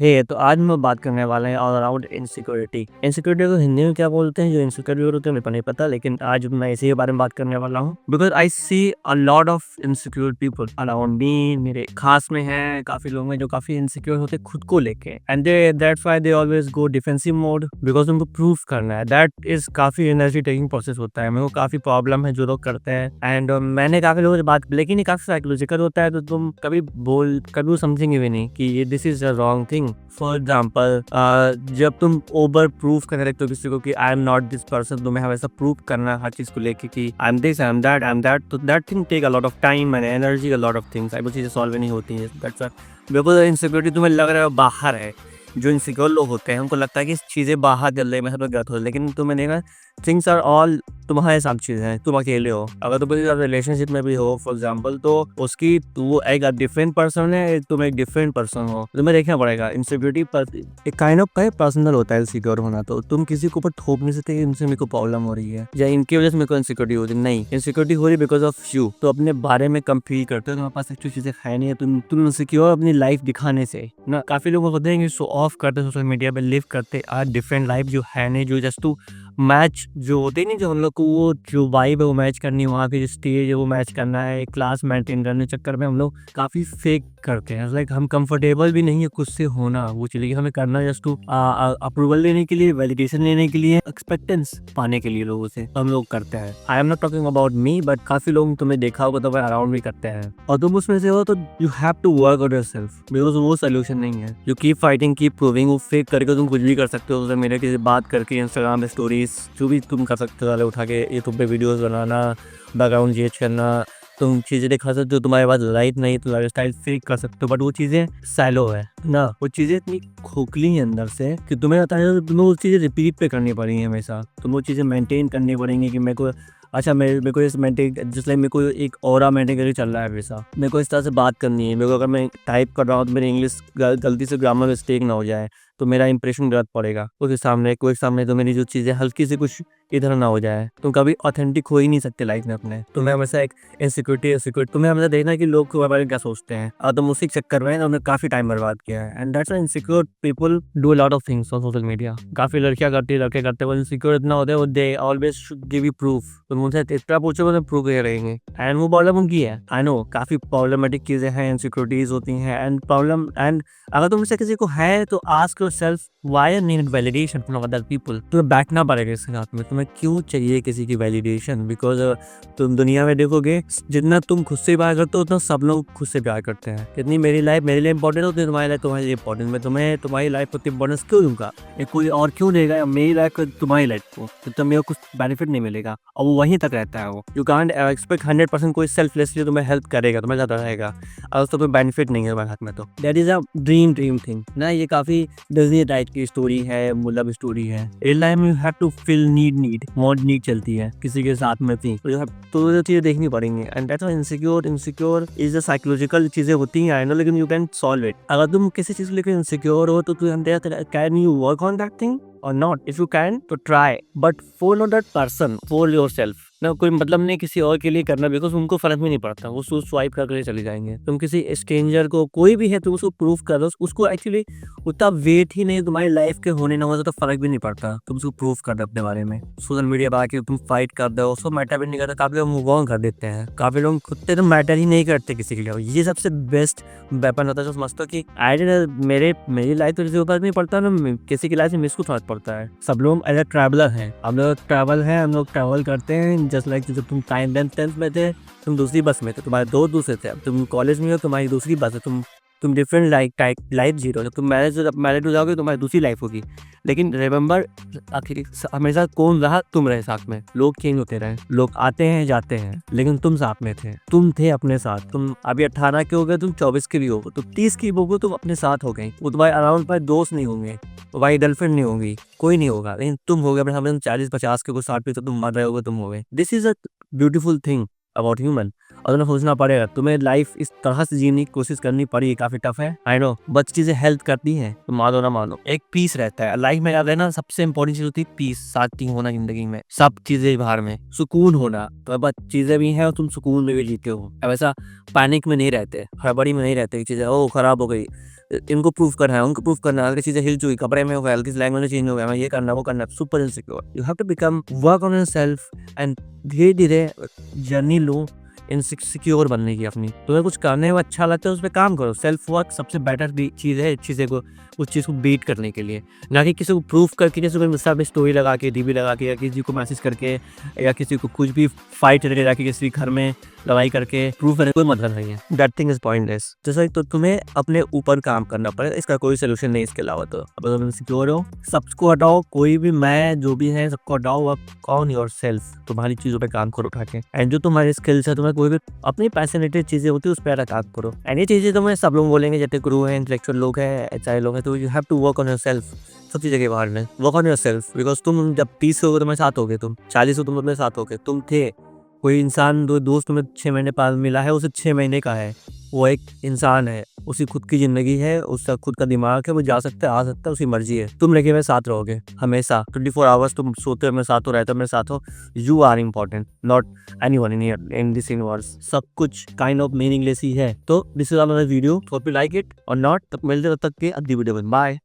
हे तो आज मैं बात करने वाला है ऑल अराउंड इनसिक्योरिटी। इनसिक्योरिटी को हिंदी में क्या बोलते हैं, जो इनसिक्योर होते हैं मेरे को नहीं पता, लेकिन आज मैं इसी के बारे में बात करने वाला हूँ। Because I see a lot of insecure people around me. मेरे खास में हैं काफी लोग हैं जो काफी इनसिक्योर होते हैं खुद को लेके, and they that's why they always go defensive mode, because उनको प्रूव करना है। दैट इज काफी एनर्जी टेकिंग प्रोसेस होता है। मेरे को काफी प्रॉब्लम है जो लोग करते हैं, एंड मैंने काफी लोगों से बात, लेकिन ये काफी साइकोलॉजिकल होता है, तो तुम कभी समझेंगे भी नहीं कि ये this is a wrong thing. For example, जब तुम ओवर प्रूफ करने लगते हो किसी को कि I am not this person, तुम्हें हमेशा प्रूव करना हर चीज को लेके कि I am this, I am that, तो that thing take a lot of time and energy, a lot of things. वो चीजें सॉल्व नहीं होती हैं। दैट्स बिकॉज इनसिक्योरिटी तुम्हें लग रहा है बाहर है। जो इनसिक्योर लोग होते हैं उनको लगता है कि चीज़ें बाहर चल रही है, मैं सब गलत हो, लेकिन तुम्हें देखा थिंग्स आर ऑल तुम्हारे साथ चीज़ें हैं। तुम अकेले हो, अगर तुम किसी रिलेशनशिप में भी हो फॉर एग्जाम्पल, तो उसकी वो एक डिफरेंट पर्सन है, तुम एक डिफरेंट पर्सन हो, तुम्हें देखना पड़ेगा। इनसिक्योरिटी एक काइंड ऑफ का पर्सनल होता है इनसिक्योर होना। तो तुम किसी के ऊपर थोप नहीं सकते कि इनसे मेरे को प्रॉब्लम हो रही है या इनकी वजह से मेरे को इनसिक्योरिटी हो रही है। नहीं, इनसिक्योरिटी हो रही है बिकॉज ऑफ यू। तो अपने बारे में कम फील करते हो, तुम्हारे पास एक्चुअली चीज़ें है नहीं है, तुम इनसिक्योर अपनी लाइफ दिखाने से ना। काफ़ी लोग होते हैं कि शो ऑफ करते, सोशल मीडिया पे लिव करते आर डिफरेंट लाइफ जो है नहीं, जो जस्ट टू मैच जो होते नहीं, जो हम लोग को वो जो वाइब है वो मैच करनी है, वहाँ की जो स्टेज है वो मैच करना है, क्लास मेंटेन करने के चक्कर में हम लोग काफ़ी फेक करते हैं। लाइक हम कंफर्टेबल भी नहीं है खुद से होना वो चीज़, लेकिन हमें करना जस्ट टू अप्रूवल लेने के लिए, वैलिडेशन लेने के लिए, एक्सपेक्टेंस पाने के लिए लोगों से हम लोग करते हैं। आई am not talking about me, but काफ़ी लोग तुमने देखा होगा तो अराउंड भी करते हैं, और तुम उसमें से हो तो you have to work on yourself, because वो सोल्यूशन नहीं है। You keep fighting, keep proving. वो फेक करके तुम कुछ भी कर सकते हो, मेरे किसी बात करके इंस्टाग्राम पे स्टोरीज जो भी तुम कर सकते हो, वाले उठा के यूट्यूब पे वीडियोस बनाना, बैकग्राउंड चेंज करना, तुम चीज़ें दिखा सकते हो। तुम्हारे पास लाइफ नहीं तो लाइफ स्टाइल फेक कर सकते हो, बट वो चीज़ें सैलो है ना। वो चीज़ें इतनी खोखली हैं अंदर से कि तुम्हें लगता है तुम्हें वो चीज़ें रिपीट पे करनी पड़ेंगी हमेशा। तुम्हें वो चीज़ें मेंटेन करनी पड़ेंगी कि मेरे को अच्छा मेरे को इस मेंटेन, जैसे लाइक मेरे को एक ऑरा मेंटेन करके चल रहा है हमेशा। मेरे को इस तरह से बात करनी है, मेरे को अगर मैं टाइप कर रहा हूँ तो मेरी इंग्लिश गलती से ग्रामर मिस्टेक ना हो जाए, तो मेरा इंप्रेशन गलत पड़ेगा उसके सामने, कोई सामने, तो मेरी जो चीज़ें हल्की से कुछ इधर ना हो जाए। तुम कभी ऑथेंटिक हो ही नहीं सकते लाइफ में अपने। तुम्हें हमेशा एक इनसिक्योरिटी तुम्हें हमेशा देखना कि लोग तुम्हारे बारे में क्या सोचते हैं, और तुम उसी चक्कर में उन्होंने काफ़ी टाइम बर्बाद किया है। And that's insecure people do lot of things on social media. काफ़ी लड़कियां करती है, लड़के करते हैं, वो इनसिक्योर इतना होते हैं, वो they always give you proof. तुम उनसे इतना पूछो वो प्रूफ कर रहेंगे, एंड वो प्रॉब्लम उनकी है। आई नो काफ़ी प्रॉब्लमेटिक चीज़ें हैं, इनसिक्योरिटीज होती हैं एंड प्रॉब्लम। एंड अगर तुमसे किसी को है तो ask yourself why need validation from other people. तुम्हें बैठना पड़ेगा इसके साथ में, तुम्हें क्यों चाहिए किसी की वैलिडेशन। बिकॉज तुम दुनिया में देखोगे जितना तुम खुद से प्यार करते हो उतना सब लोग खुद से प्यार करते हैं। कितनी मेरी लाइफ मेरे लिए इंपॉर्टेंट होती है, तुम्हारी लाइफ तुम्हारे लिए इंपॉर्टेंट। मैं तुम्हें तुम्हारी लाइफ को इंपॉर्टेंस क्यों दूंगा, ये कोई और क्यों देगा मेरी लाइफ को तुम्हारी लाइफ को, तो तुम्हें मेरे को कुछ बेनिफिट नहीं मिलेगा, और वो वहीं तक रहता है। वो यू कांट एक्सपेक्ट 100% कोई सेल्फलेसली तुम्हें हेल्प करेगा, तुम्हें ज़्यादा रहेगा, और उसका कोई बेनिफिट नहीं है तुम्हारे हाथ में। तो that is a dream thing ना। ये काफ़ी डिज्नी टाइप की स्टोरी है, मतलब स्टोरी है। रियल लाइफ में you have to feel need want need चलती है किसी के साथ में थी, तो ये चीज़ें देखनी पड़ेंगी। And that's insecure is the psychological चीज़ें होती हैं, आई नो, लेकिन यू कैन सॉल्व इट। अगर तुम किसी चीज़ को लेकर इनसिक्योर हो तो can you work on that thing और नॉट। इफ यू कैन तो try, but for not that person, for yourself ना। कोई मतलब नहीं किसी और के लिए करना, बिकॉज उनको फर्क भी नहीं पड़ता, वो स्वाइप करके चले जाएंगे। तुम किसी स्ट्रेंजर को, कोई भी है, तुम उसको प्रूफ करो, उसको एक्चुअली उतना वेट ही नहीं, तुम्हारी लाइफ के होने ना हो तो फर्क भी नहीं पड़ता। तुम उसको प्रूफ कर दो अपने बारे में, सोशल मीडिया पर आके तुम फाइट कर दो, उसको मैटर भी नहीं करता। काफी लोग मूव ऑन कर देते हैं, काफी लोग खुद से तो मैटर ही नहीं करते किसी के लिए। ये सबसे बेस्ट वेपन होता है, जो समझते हो कि आई मेरी लाइफ तो किसी ऊपर नहीं पड़ता ना, किसी की लाइफ में इसको फर्क पड़ता है। सब लोग एज ए ट्रैवलर हैं, हम लोग ट्रैवल हैं, हम लोग ट्रैवल करते हैं। जस्ट लाइक जब तुम टेंथ में थे, तुम दूसरी बस में थे, तुम्हारे दो दूसरे थे। अब तुम कॉलेज में हो, तुम्हारी दूसरी बस है, तुम डिफरेंट लाइफ जी रहे हो। तुम मैरिज हो जाओगे, तुम्हारी दूसरी लाइफ होगी। लेकिन रिमेंबर, आखिर हमेशा कौन रहा, तुम रहे साथ में। लोग चेंज होते रहे, लोग आते हैं जाते हैं, लेकिन तुम साथ में थे, तुम थे अपने साथ। तुम अभी 18 के हो गए, तुम 24 के भी हो, तुम 30 की हो गए, तुम अपने साथ हो गए। वो तुम्हारे अराउंड पर दोस्त नहीं होंगे, तुम्हारी गर्लफ्रेंड नहीं होगी, कोई नहीं होगा, लेकिन तुम हो गए अपने सामने। 40-50 के, कुछ 60 पे तो तुम मर रहे होगे, तुम हो गए। This is a beautiful thing about human. और तुम्हें सोचना पड़ेगा, तुम्हें लाइफ इस तरह से जीने की कोशिश करनी पड़ी, काफी टफ है, आई नो, बट चीजें हेल्प करती हैं, तो मानो ना मानो एक पीस रहता है लाइफ में। याद है ना, सबसे इंपॉर्टेंट चीज होती है पीस, शांति होना जिंदगी में, सब चीजें बाहर में सुकून होना। तो बस चीजें भी हैं और तुम सुकून में भी जीते हो। अब ऐसा पैनिक में नहीं रहते, हड़बड़ी में नहीं रहते, चीजें ओ खराब हो गई, इनको प्रूफ करना है, उनको प्रूफ करना है, हल्की चीजें हिल चुकी, कपड़े में हो गया, हल्की लैंग्वेज चेंज हो गया, मैं ये करना वो करना, super insecure. You have to become work on yourself and धीरे धीरे जर्नी लो इनसिक्योर बनने की अपनी। तुम्हें कुछ करने में अच्छा लगता है, उस पर काम करो। सेल्फ वर्क सबसे बेटर चीज है चीजें को, उस चीज को बीट करने के लिए, ना कि किसी को प्रूफ करके, जैसे कोई इंस्टा पे स्टोरी लगा के, डीपी लगा के, या किसी को मैसेज करके, या किसी को कुछ भी फाइट करके जाके किसी घर में लड़ाई करके प्रूफ करने कोई मतलब नहीं है। That thing is pointless. जैसा तो तुम्हें अपने ऊपर काम करना पड़ेगा, इसका कोई सोल्यूशन नहीं इसके अलावा। तो अब तुम सिक्योर हो, सबको हटाओ, कोई भी मैं जो भी है सबको हटाओ, अब ऑन योर सेल्फ, तुम्हारी चीजों पे काम करो उठा के। एंड जो तुम्हारी स्किल्स है, तुम्हें कोई भी अपनी पैशनेटेड चीजें होती है उस पर काम करो। एंड ये चीजें तुम्हें सब लोग बोलेंगे, जैसे गुरु है, इंटेलेक्चुअल लोग है, एचआई लोग हैं, तो you have to work on yourself. सब चीजें के बाहर में work on yourself, because तुम जब 30 हो तुम्हारे साथ होगे, तुम 40 हो तुम अपने साथ होगे, तुम थे कोई इंसान, दो दोस्त तुम्हें 6 महीने बाद मिला है, उसे 6 महीने का है, वो एक इंसान है, उसी खुद की जिंदगी है, उसका खुद का दिमाग है, वो जा सकता है आ सकता है, उसकी मर्जी है। तुम लेके मेरे साथ रहोगे हमेशा 24 आवर्स, तुम सोते हो मेरे साथ हो, रहते हो मेरे साथ हो। You are important, not anyone in this universe. सब कुछ काइंड ऑफ मीनिंगलेस ही है। तो this is another video, hope you like it or not. तब मिलते तब तक के अगली वीडियो में, बाय।